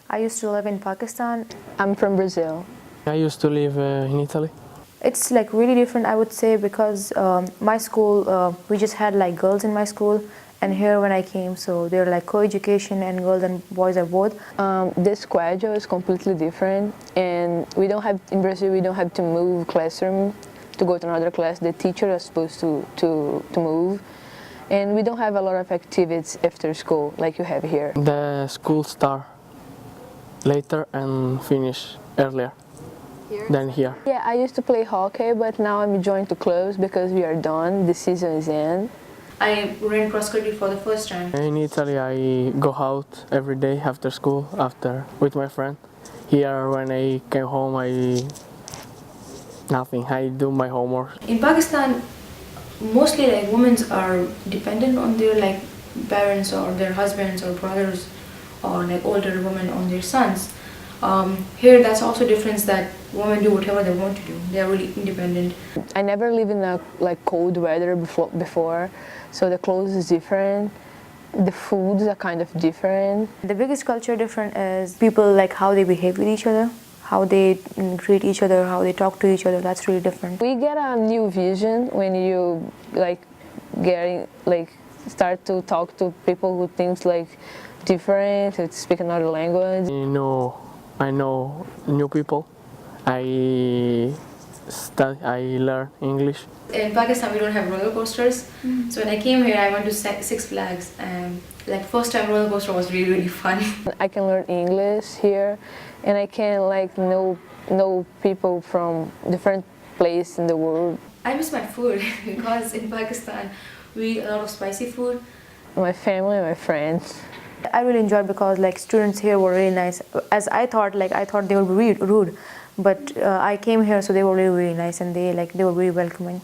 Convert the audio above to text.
I used to live in Pakistan. I'm from Brazil. I used to live in Italy. It's like really different, I would say, because my school, we just had like girls in my school, and here when I came, so they're like co-education and girls and boys are both. The schedule is completely different, and we don't have in Brazil. We don't have to move classroom to go to another class. The teacher is supposed to move, and we don't have a lot of activities after school like you have here. The school start later and finish earlier than here. Yeah, I used to play hockey, but now I'm joined to clubs because we are done. The season is in. I ran cross country for the first time. In Italy, I go out every day after school, with my friend. Here, when I came home, nothing. I do my homework. In Pakistan, mostly like women are dependent on their like parents or their husbands or brothers, or like older women on their sons. Here, that's also difference that women do whatever they want to do. They are really independent. I never lived in a cold weather before, so the clothes is different. The foods are kind of different. The biggest culture difference is people like how they behave with each other, how they greet each other, how they talk to each other. That's really different. We get a new vision when you start to talk to people who think different, who speak another language. I know new people. I learn English. In Pakistan, we don't have roller coasters. So when I came here, I went to Six Flags, and like first time roller coaster was really fun. I can learn English here, and I can know people from different places in the world. I miss my food because in Pakistan we eat a lot of spicy food. My family, my friends. I really enjoyed because like students here were really nice. As I thought they would be rude, but I came here, so they were really nice, and they were really welcoming.